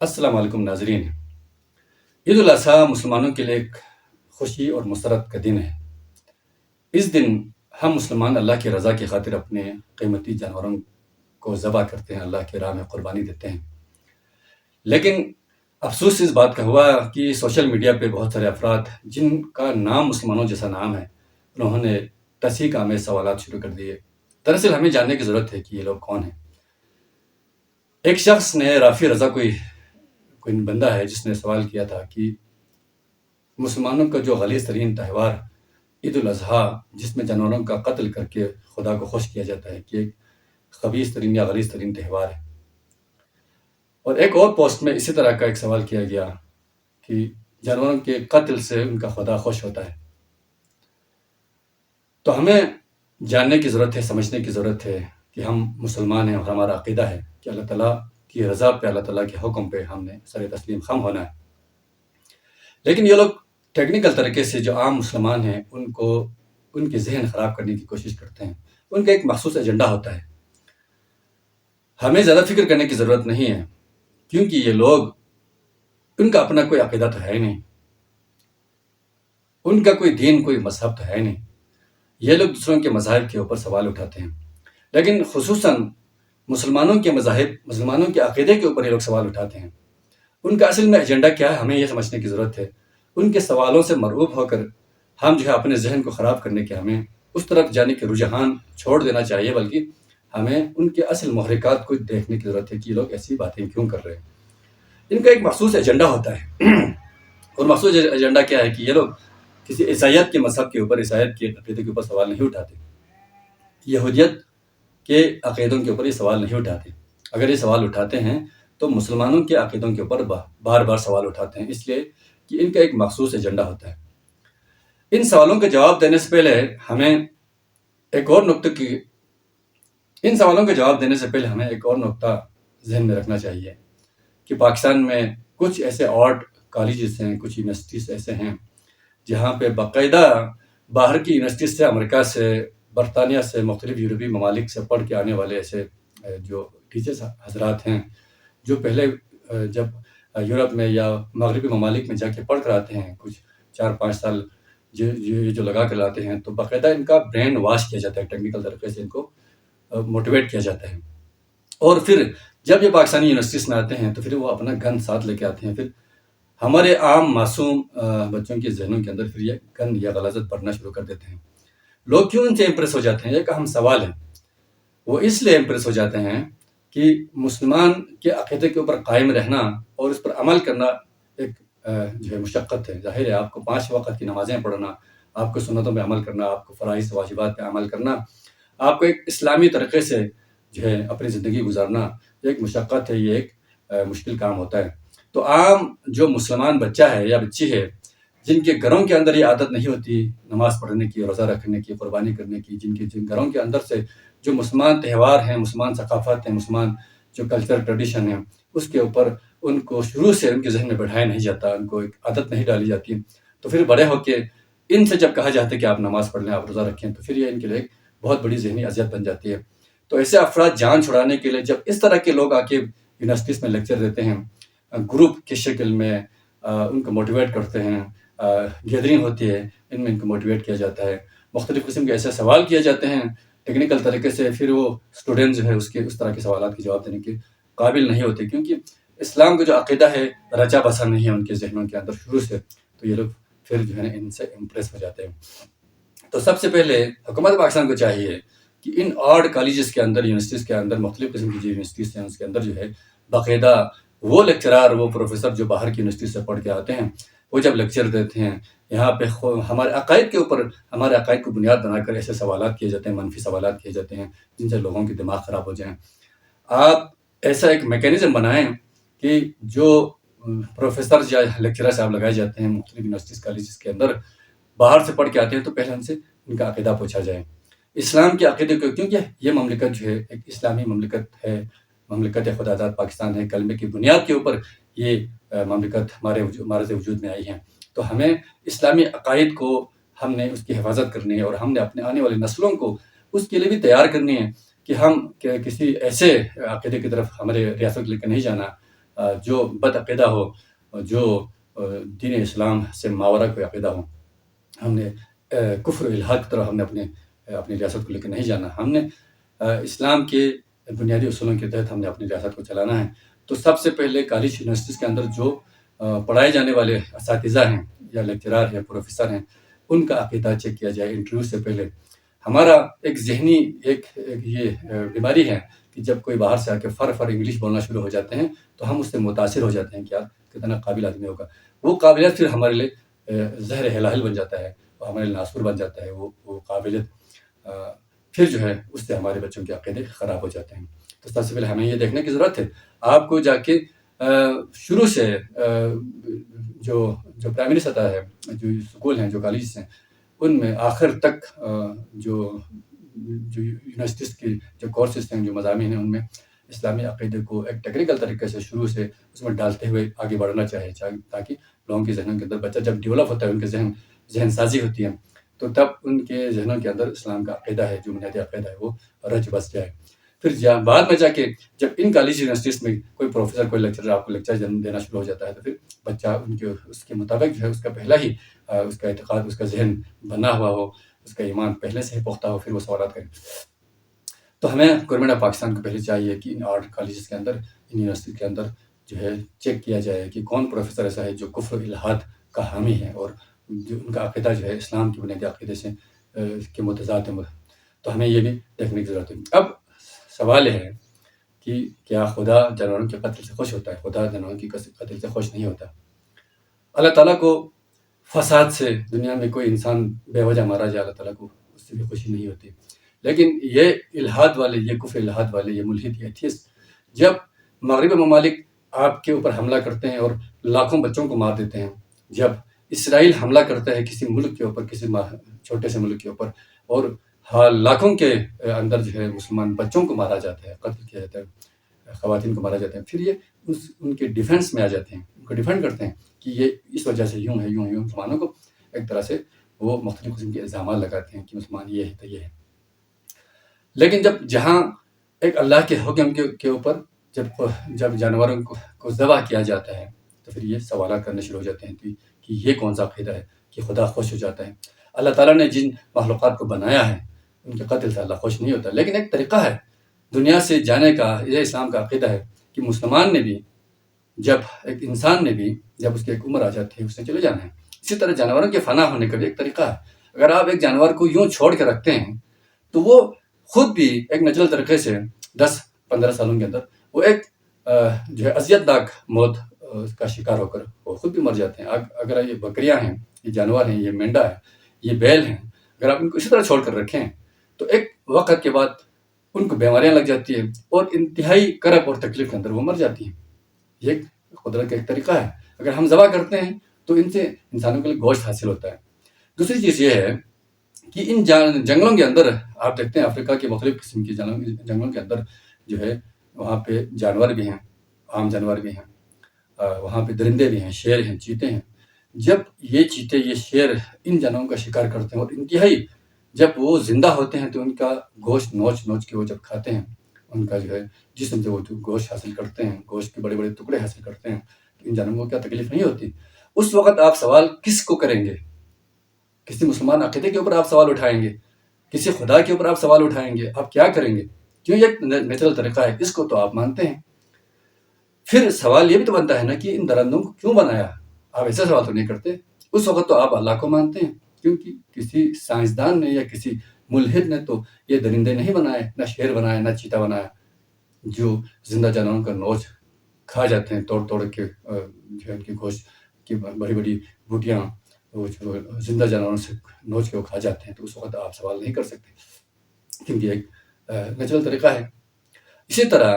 السلام علیکم ناظرین۔ عید الاضحیٰ مسلمانوں کے لیے ایک خوشی اور مسرت کا دن ہے۔ اس دن ہم مسلمان اللہ کی رضا کی خاطر اپنے قیمتی جانوروں کو ذبح کرتے ہیں، اللہ کی راہ میں قربانی دیتے ہیں۔ لیکن افسوس اس بات کا ہوا کہ سوشل میڈیا پہ بہت سارے افراد جن کا نام مسلمانوں جیسا نام ہے، انہوں نے تصحیح آمیز سوالات شروع کر دیے۔ دراصل ہمیں جاننے کی ضرورت ہے کہ یہ لوگ کون ہیں۔ ایک شخص نے رافی رضا کوئی بندہ ہے جس نے سوال کیا تھا کہ مسلمانوں کا جو غلیظ ترین تہوار عید الاضحیٰ، جس میں جانوروں کا قتل کر کے خدا کو خوش کیا جاتا ہے، کہ ایک خبیث ترین یا غلیظ ترین تہوار ہے۔ اور ایک اور پوسٹ میں اسی طرح کا ایک سوال کیا گیا کہ جانوروں کے قتل سے ان کا خدا خوش ہوتا ہے۔ تو ہمیں جاننے کی ضرورت ہے، سمجھنے کی ضرورت ہے کہ ہم مسلمان ہیں اور ہمارا عقیدہ ہے کہ اللہ تعالیٰ کی رضا پہ، اللہ تعالیٰ کے حکم پہ ہم نے سر تسلیم خم ہونا ہے۔ لیکن یہ لوگ ٹیکنیکل طریقے سے جو عام مسلمان ہیں ان کے ذہن خراب کرنے کی کوشش کرتے ہیں۔ ان کا ایک مخصوص ایجنڈا ہوتا ہے۔ ہمیں زیادہ فکر کرنے کی ضرورت نہیں ہے، کیونکہ یہ لوگ، ان کا اپنا کوئی عقیدہ تو ہے نہیں، ان کا کوئی دین، کوئی مذہب تو ہے نہیں۔ یہ لوگ دوسروں کے مذاہب کے اوپر سوال اٹھاتے ہیں، لیکن خصوصاً مسلمانوں کے مذاہب، مسلمانوں کے عقیدے کے اوپر یہ لوگ سوال اٹھاتے ہیں۔ ان کا اصل میں ایجنڈا کیا ہے، ہمیں یہ سمجھنے کی ضرورت ہے۔ ان کے سوالوں سے مرعوب ہو کر ہم اپنے ذہن کو خراب کرنے کے، ہمیں اس طرف جانے کے رجحان چھوڑ دینا چاہیے، بلکہ ہمیں ان کے اصل محرکات کو دیکھنے کی ضرورت ہے کہ یہ لوگ ایسی باتیں کیوں کر رہے ہیں۔ ان کا ایک مخصوص ایجنڈا ہوتا ہے، اور مخصوص ایجنڈا کیا ہے کہ یہ لوگ کسی عیسائیت کے مذہب کے اوپر، عیسائیت کے عقیدے کے اوپر سوال نہیں اٹھاتے، یہودیت کے عقیدوں کے اوپر یہ سوال نہیں اٹھاتے۔ اگر یہ سوال اٹھاتے ہیں تو مسلمانوں کے عقیدوں کے اوپر بار بار سوال اٹھاتے ہیں، اس لیے کہ ان کا ایک مخصوص ایجنڈا ہوتا ہے۔ ان سوالوں کا جواب دینے سے پہلے ہمیں ایک اور نقطہ ذہن میں رکھنا چاہیے کہ پاکستان میں کچھ ایسے آرٹ کالجز ہیں، کچھ یونیورسٹیز ایسے ہیں جہاں پہ باقاعدہ باہر کی یونیورسٹیز سے، امریکہ سے، برطانیہ سے، مختلف یورپی ممالک سے پڑھ کے آنے والے ایسے جو ٹیچرز حضرات ہیں، جو پہلے جب یورپ میں یا مغربی ممالک میں جا کے پڑھ کر آتے ہیں، کچھ 4-5 سال جو لگا کر لاتے ہیں، تو باقاعدہ ان کا برین واش کیا جاتا ہے، ٹیکنیکل طریقے سے ان کو موٹیویٹ کیا جاتا ہے۔ اور پھر جب یہ پاکستانی یونیورسٹیز میں آتے ہیں تو پھر وہ اپنا گن ساتھ لے کے آتے ہیں۔ پھر ہمارے عام معصوم بچوں کے ذہنوں کے اندر پھر یہ گن یا غلاظت پڑھنا شروع کر دیتے ہیں۔ لوگ کیوں ان سے امپریس ہو جاتے ہیں؟ ایک اہم سوال ہے۔ وہ اس لیے امپریس ہو جاتے ہیں کہ مسلمان کے عقیدے کے اوپر قائم رہنا اور اس پر عمل کرنا ایک جو ہے مشقت ہے۔ ظاہر ہے، آپ کو 5 وقت کی نمازیں پڑھنا، آپ کو سنتوں پہ عمل کرنا، آپ کو فرائض واجبات پہ عمل کرنا، آپ کو ایک اسلامی طریقے سے جو ہے اپنی زندگی گزارنا، ایک مشقت ہے، یہ ایک مشکل کام ہوتا ہے۔ تو عام جو مسلمان بچہ ہے یا بچی ہے، جن کے گھروں کے اندر یہ عادت نہیں ہوتی نماز پڑھنے کی، روزہ رکھنے کی، قربانی کرنے کی، جن گھروں کے اندر سے جو مسلمان تہوار ہیں، مسلمان ثقافت ہیں، مسلمان جو کلچر ٹریڈیشن ہے، اس کے اوپر ان کو شروع سے ان کے ذہن میں بٹھایا نہیں جاتا، ان کو ایک عادت نہیں ڈالی جاتی، تو پھر بڑے ہو کے ان سے جب کہا جاتا ہے کہ آپ نماز پڑھ لیں، آپ روزہ رکھیں، تو پھر یہ ان کے لیے ایک بہت بڑی ذہنی اذیت بن جاتی ہے۔ تو ایسے افراد جان چھڑانے کے لیے جب اس طرح کے لوگ آ کے یونیورسٹیز میں لیکچر دیتے ہیں، گروپ کی شکل میں ان کو موٹیویٹ کرتے ہیں، گیدرنگ ہوتی ہے، ان میں ان کو موٹیویٹ کیا جاتا ہے، مختلف قسم کے ایسے سوال کیے جاتے ہیں ٹیکنیکل طریقے سے، پھر وہ اسٹوڈنٹ جو ہے اس طرح کے سوالات کے جواب دینے کے قابل نہیں ہوتے، کیونکہ اسلام کا جو عقیدہ ہے رچا بسا نہیں ہے ان کے ذہنوں کے اندر شروع سے، تو یہ لوگ پھر جو ہے ان سے امپریس ہو جاتے ہیں۔ تو سب سے پہلے حکومت پاکستان کو چاہیے کہ ان آرٹ کالجز کے اندر، یونیورسٹیز کے اندر، مختلف قسم کی جو یونیورسٹیز ہیں اس کے اندر جو ہے باقاعدہ وہ لیکچرار، وہ پروفیسر جو باہر کی یونیورسٹی سے پڑھ کے آتے ہیں، وہ جب لیکچر دیتے ہیں یہاں پہ ہمارے عقائد کے اوپر، ہمارے عقائد کو بنیاد بنا کر ایسے سوالات کیے جاتے ہیں، منفی سوالات کیے جاتے ہیں جن سے لوگوں کے دماغ خراب ہو جائیں۔ آپ ایسا ایک میکینزم بنائیں کہ جو پروفیسر یا لیکچرر صاحب لگائے جاتے ہیں مختلف یونیورسٹیز کالجز کے اندر، باہر سے پڑھ کے آتے ہیں، تو پہلے ان سے ان کا عقیدہ پوچھا جائے، اسلام کے عقیدے کو، کیونکہ یہ مملکت جو ہے ایک اسلامی مملکت ہے، مملکت خدا داد پاکستان ہے، کلمے کی بنیاد کے اوپر یہ مملکت ہمارے وجود میں آئی ہے۔ تو ہمیں اسلامی عقائد کو ہم نے اس کی حفاظت کرنی ہے، اور ہم نے اپنے آنے والی نسلوں کو اس کے لیے بھی تیار کرنی ہے کہ ہم کسی ایسے عقیدے کی طرف ہمارے ریاست لے کے نہیں جانا جو بد عقیدہ ہو، جو دین اسلام سے ماورا کوئی عقیدہ ہو، ہم نے کفر و الحاد کی طرف ہم نے اپنی ریاست کو لے کے نہیں جانا. ہم نے اسلام کے بنیادی اصولوں کے تحت ہم نے اپنی ریاست کو چلانا ہے. تو سب سے پہلے کالج یونیورسٹیز کے اندر جو پڑھائے جانے والے اساتذہ ہیں یا لیکچرار ہیں، پروفیسر ہیں، ان کا عقیدہ چیک کیا جائے انٹرویو سے پہلے. ہمارا ایک ذہنی ایک یہ بیماری ہے کہ جب کوئی باہر سے آ کے فر انگلش بولنا شروع ہو جاتے ہیں تو ہم اس سے متاثر ہو جاتے ہیں کہ یار کتنا قابل آدمی ہوگا. وہ قابلیت پھر ہمارے لیے زہر ہلاہل بن جاتا ہے، وہ ہمارے لیے ناسور بن جاتا ہے. وہ قابلیت پھر جو ہے اس سے ہمارے بچوں کے عقیدے خراب ہو جاتے ہیں. تو سب سے پہلے ہمیں یہ دیکھنے کی ضرورت ہے. آپ کو جا کے شروع سے جو پرائمری سطح ہے، جو اسکول ہیں، جو کالجز ہیں، ان میں آخر تک جو یونیورسٹیز کی جو کورسز ہیں، جو مضامین ہیں، ان میں اسلامی عقیدے کو ایک ٹیکنیکل طریقے سے شروع سے اس میں ڈالتے ہوئے آگے بڑھنا چاہیے، تاکہ لوگوں کے ذہنوں کے اندر بچہ جب ڈیولپ ہوتا ہے، ان کے ذہن سازی ہوتی ہے، تو تب ان کے ذہنوں کے اندر اسلام کا عقیدہ ہے، جو بنیادی عقیدہ ہے، وہ رچ بس جائے. پھر بعد میں جا کے جب ان کالج یونیورسٹیز میں کوئی پروفیسر، کوئی لیکچرر آپ کو لیکچر دینا شروع ہو جاتا ہے، تو پھر بچہ اس کے مطابق جو ہے اس کا پہلا ہی اس کا اعتقاد، اس کا ذہن بنا ہوا ہو، اس کا ایمان پہلے سے ہی پختہ ہو، پھر وہ سوالات کرے. تو ہمیں گورنمنٹ آف پاکستان کو پہلے چاہیے کہ ان آرٹ کالجز کے اندر، ان یونیورسٹی کے اندر جو ہے چیک کیا جائے کہ کون پروفیسر ایسا ہے جو کفر و الحاد کا حامی ہے اور جو ان کا عقیدہ جو ہے اسلام کے بنیادی عقیدے سے کے متضاد ہے. تو ہمیں یہ بھی دیکھنے کی ضرورت ہے. اب سوال یہ ہے کہ کیا خدا جانوروں کے قتل سے خوش ہوتا ہے؟ خدا جانوروں کی قتل سے خوش نہیں ہوتا. اللہ تعالیٰ کو فساد سے دنیا میں کوئی انسان بے وجہ مارا جائے، اللہ تعالیٰ کو اس سے بھی خوشی نہیں ہوتی. لیکن یہ الحاد والے، یہ کفر الحاد والے، یہ ملحد، یہ ایتھیسٹ جب مغربی ممالک آپ کے اوپر حملہ کرتے ہیں اور لاکھوں بچوں کو مار دیتے ہیں، جب اسرائیل حملہ کرتا ہے کسی ملک کے اوپر، کسی چھوٹے سے ملک کے اوپر، اور لاکھوں کے اندر جو ہے مسلمان بچوں کو مارا جاتا ہے، قتل کیا جاتا ہے، خواتین کو مارا جاتا ہے، پھر یہ ان کے ڈیفینس میں آ جاتے ہیں، ان کو ڈیفینڈ کرتے ہیں کہ یہ اس وجہ سے یوں ہے، یوں ہے، یوں. مسلمانوں کو ایک طرح سے وہ مختلف قسم کے الزامات لگاتے ہیں کہ مسلمان یہ ہے تو یہ ہے. لیکن جہاں ایک اللہ کے حکم کے اوپر جب جانوروں کو ذبح کیا جاتا ہے، تو پھر یہ سوالات کرنے شروع ہو جاتے ہیں کہ یہ کون سا عقیدہ ہے کہ خدا خوش ہو جاتا ہے. اللہ تعالیٰ نے جن مخلوقات کو بنایا ہے ان کے قتل سے اللہ خوش نہیں ہوتا. لیکن ایک طریقہ ہے دنیا سے جانے کا، یہ اسلام کا عقیدہ ہے کہ مسلمان نے بھی، جب ایک انسان نے بھی، جب اس کی ایک عمر آ جاتی ہے، اس نے چلے جانا ہے. اسی طرح جانوروں کے فنا ہونے کا بھی ایک طریقہ ہے. اگر آپ ایک جانور کو یوں چھوڑ کے رکھتے ہیں تو وہ خود بھی ایک نیچرل طریقے سے 10-15 سالوں کے اندر وہ ایک جو ہے اذیت ناک موت کا شکار ہو کر وہ خود بھی مر جاتے ہیں. اگر یہ بکریاں ہیں، یہ جانور ہیں، یہ مینڈا ہے، یہ بیل ہیں، اگر آپ ان کو اسی طرح چھوڑ کر رکھیں تو ایک وقت کے بعد ان کو بیماریاں لگ جاتی ہیں اور انتہائی کرب اور تکلیف کے اندر وہ مر جاتی ہیں. یہ قدرت کا ایک طریقہ ہے. اگر ہم ذبح کرتے ہیں تو ان سے انسانوں کے لیے گوشت حاصل ہوتا ہے. دوسری چیز یہ ہے کہ ان جنگلوں کے اندر آپ دیکھتے ہیں، افریقہ کے مختلف قسم کی جنگلوں کے اندر جو ہے وہاں پہ جانور بھی ہیں، عام جانور بھی ہیں، وہاں پہ درندے بھی ہیں، شیر ہیں، چیتے ہیں. جب یہ چیتے، یہ شیر ان جانوروں کا شکار کرتے ہیں اور انتہائی جب وہ زندہ ہوتے ہیں تو ان کا گوشت نوچ کے وہ جب کھاتے ہیں، ان کا جو ہے جسم سے وہ گوشت حاصل کرتے ہیں، گوشت کے بڑے بڑے ٹکڑے حاصل کرتے ہیں، تو ان جانوروں کو کیا تکلیف نہیں ہوتی. اس وقت آپ سوال کس کو کریں گے؟ کسی مسلمان عقیدے کے اوپر آپ سوال اٹھائیں گے؟ کسی خدا کے اوپر آپ سوال اٹھائیں گے؟ آپ کیا کریں گے؟ کیوں یہ ایک نیچرل طریقہ ہے، اس کو تو آپ مانتے ہیں. پھر سوال یہ بھی تو بنتا ہے نا کہ ان درندوں کو کیوں بنایا؟ آپ ایسا سوال تو نہیں کرتے. اس وقت تو آپ اللہ کو مانتے ہیں، کیونکہ کسی سائنسدان نے یا کسی ملحد نے تو یہ درندے نہیں بنائے، نہ شیر بنایا، نہ چیتا بنایا، جو زندہ جانوروں کا نوچ کھا جاتے ہیں، توڑ کے جو ہے ان کی گوشت کی بڑی بڑی بوٹیاں وہ جو زندہ جانوروں سے نوچ کے وہ کھا جاتے ہیں. تو اس وقت آپ سوال نہیں کر سکتے، کیونکہ ایک نیچرل طریقہ ہے. اسی طرح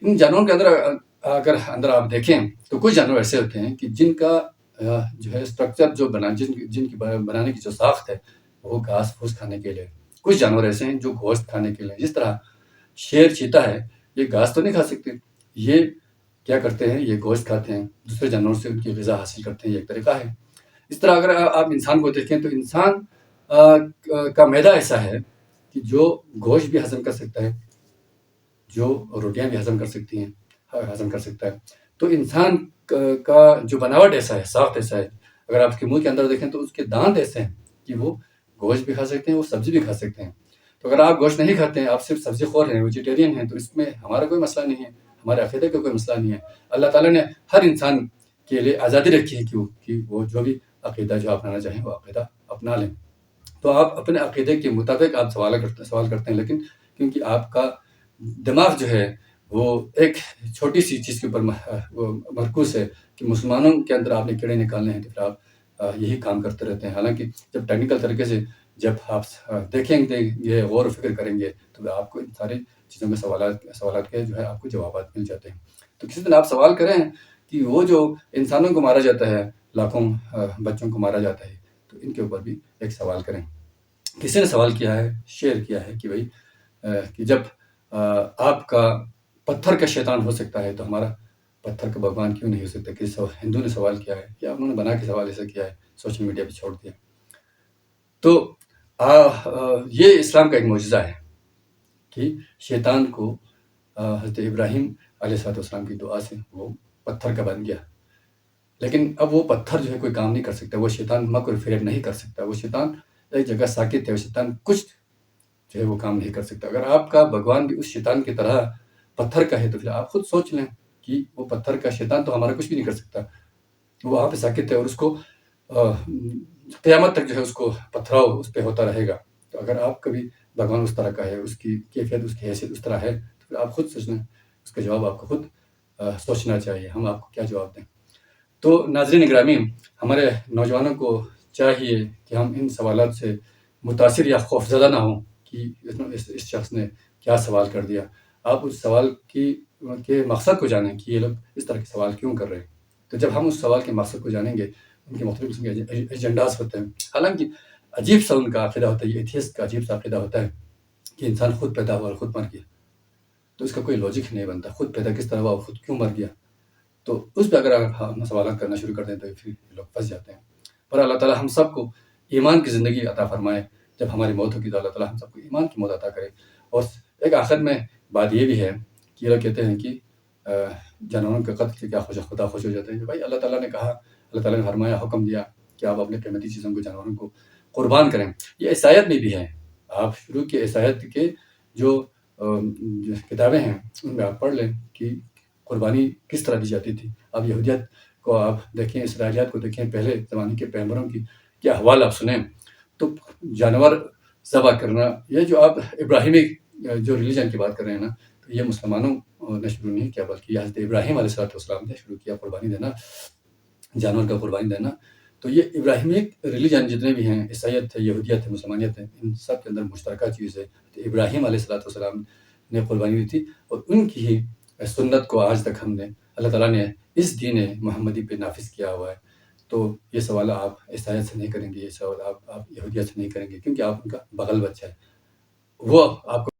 ان جانوروں کے اندر آپ دیکھیں تو کچھ جانور ایسے ہوتے ہیں کہ جن کا جو ہے اسٹرکچر جو جن کی بنانے کی جو ساخت ہے وہ گھاس پھوس کھانے کے لیے. کچھ جانور ایسے ہیں جو گوشت کھانے کے لیے. جس طرح شیر چیتا ہے، یہ گھاس تو نہیں کھا سکتے، یہ کیا کرتے ہیں، یہ گوشت کھاتے ہیں، دوسرے جانوروں سے ان کی غذا حاصل کرتے ہیں. یہ ایک طریقہ ہے. اس طرح اگر آپ انسان کو دیکھیں تو انسان کا معدہ ایسا ہے کہ جو گوشت بھی ہضم کر سکتا ہے، جو روٹیاں بھی ہضم کر سکتی ہیں، ہضم کر سکتا ہے. تو انسان کا جو بناوٹ ایسا ہے، ساخت ایسا ہے، اگر آپ اس کے منہ کے اندر دیکھیں تو اس کے دانت ایسے ہیں کہ وہ گوشت بھی کھا سکتے ہیں، وہ سبزی بھی کھا سکتے ہیں. تو اگر آپ گوشت نہیں کھاتے ہیں، آپ صرف سبزی خور ہیں، ویجیٹیرین ہیں، تو اس میں ہمارا کوئی مسئلہ نہیں ہے، ہمارے عقیدے کا کوئی مسئلہ نہیں ہے. اللہ تعالیٰ نے ہر انسان کے لیے آزادی رکھی ہے کہ وہ جو بھی عقیدہ جو اپنانا چاہیں وہ عقیدہ اپنا لیں. تو آپ اپنے عقیدے کے مطابق آپ سوال کرتے ہیں، لیکن کیونکہ آپ کا دماغ جو ہے وہ ایک چھوٹی سی چیز کے اوپر مرکوز ہے کہ مسلمانوں کے اندر آپ نے کیڑے نکالنے ہیں، تو پھر آپ یہی کام کرتے رہتے ہیں. حالانکہ جب ٹیکنیکل طریقے سے جب آپ دیکھیں گے، غور و فکر کریں گے، تو آپ کو ان ساری چیزوں میں سوالات کے جو ہے آپ کو جوابات مل جاتے ہیں. تو کسی دن آپ سوال کریں کہ وہ جو انسانوں کو مارا جاتا ہے، لاکھوں بچوں کو مارا جاتا ہے، تو ان کے اوپر بھی ایک سوال کریں. کسی نے سوال کیا ہے، شیئر کیا ہے کہ بھائی کہ جب آپ کا پتھر کا شیطان ہو سکتا ہے تو ہمارا پتھر کا بھگوان کیوں نہیں ہو سکتا. کسی ہندو نے سوال کیا ہے یا انہوں نے بنا کے سوال ایسا کیا ہے، سوشل میڈیا پہ چھوڑ دیا. تو یہ اسلام کا ایک معجزہ ہے کہ شیطان کو حضرت ابراہیم علیہ السلام کی دعا سے وہ پتھر کا بن گیا. لیکن اب وہ پتھر جو ہے کوئی کام نہیں کر سکتا، وہ شیطان مکر و فریب نہیں کر سکتا، وہ شیطان ایک جگہ ساکت ہے، وہ شیطان کچھ جو ہے وہ کام نہیں کر سکتا. اگر آپ کا بھگوان بھی اس شیطان کی طرح پتھر کا ہے تو پھر آپ خود سوچ لیں کہ وہ پتھر کا شیطان تو ہمارا کچھ بھی نہیں کر سکتا، وہ وہاں پہ ساکت ہے اور اس کو قیامت تک جو ہے اس کو پتھراؤ اس پہ ہوتا رہے گا. تو اگر آپ کا بھی بھگوان اس طرح کا ہے، اس کی کیفیت، اس کی حیثیت اس طرح ہے، تو پھر آپ خود سوچ لیں، اس کا جواب آپ کو خود سوچنا چاہیے، ہم آپ کو کیا جواب دیں. تو ناظرین گرامی، ہمارے نوجوانوں کو چاہیے کہ ہم ان سوالات سے متاثر یا خوفزدہ نہ ہوں کہ اس شخص نے کیا سوال کر دیا. آپ اس سوال کے مقصد کو جانیں کہ یہ لوگ اس طرح کے سوال کیوں کر رہے ہیں. تو جب ہم اس سوال کے مقصد کو جانیں گے، ان کے مختلف قسم کے ایجنڈاز ہوتے ہیں. حالانکہ عجیب سا ان کا عقیدہ ہوتا ہے، یہ ایتھیسٹ کا عجیب سا عقیدہ ہوتا ہے کہ انسان خود پیدا ہوا اور خود مر گیا. تو اس کا کوئی لاجک نہیں بنتا، خود پیدا کس طرح ہوا اور خود کیوں مر گیا. تو اس پہ اگر ہم سوالات کرنا شروع کر دیں تو پھر لوگ پھنس جاتے ہیں. پر اللہ تعالیٰ ہم سب کو ایمان کی زندگی عطا فرمائے. جب ہماری موت ہوگی تو اللہ تعالیٰ ہم سب کو ایمان کی موت عطا کرے. اور ایک آخر میں بات یہ بھی ہے کہ یہ لوگ کہتے ہیں کہ جانوروں کے قتل سے کیا خدا خوش ہو جاتے ہیں. بھائی اللہ تعالیٰ نے کہا، اللہ تعالیٰ نے فرمایا، حکم دیا کہ آپ اپنے قیمتی چیزوں کو، جانوروں کو قربان کریں. یہ عیسائیت میں بھی ہے. آپ شروع کے عیسائیت کے جو کتابیں ہیں ان میں آپ پڑھ لیں کہ قربانی کس طرح دی جاتی تھی. اب یہودیت کو آپ دیکھیں، اسرائیلیات کو دیکھیں، پہلے زمانے کے پیغمبروں کی کیا احوال آپ سنیں. تو جانور ذبح کرنا، یہ جو آپ ابراہیمی جو ریلیجن کی بات کر رہے ہیں نا، تو یہ مسلمانوں نے شروع نہیں کیا، بلکہ یہ حضرت ابراہیم علیہ السلام نے شروع کیا قربانی دینا، جانور کا قربانی دینا. تو یہ ابراہیمی ریلیجن جتنے بھی ہیں، عیسائیت ہے، یہودیت ہے، مسلمانیت ہے، ان سب کے اندر مشترکہ چیز ہے. تو ابراہیم علیہ السلام نے قربانی دی تھی، اور ان کی ہی سنت کو آج تک ہم نے، اللہ تعالیٰ نے اس دین محمدی پہ نافذ کیا ہوا ہے. تو یہ سوال آپ عیسائیت سے نہیں کریں گے، یہ سوال آپ یہودیت سے نہیں کریں گے، کیونکہ آپ ان کا بغل بچہ ہے. وہ آپ کو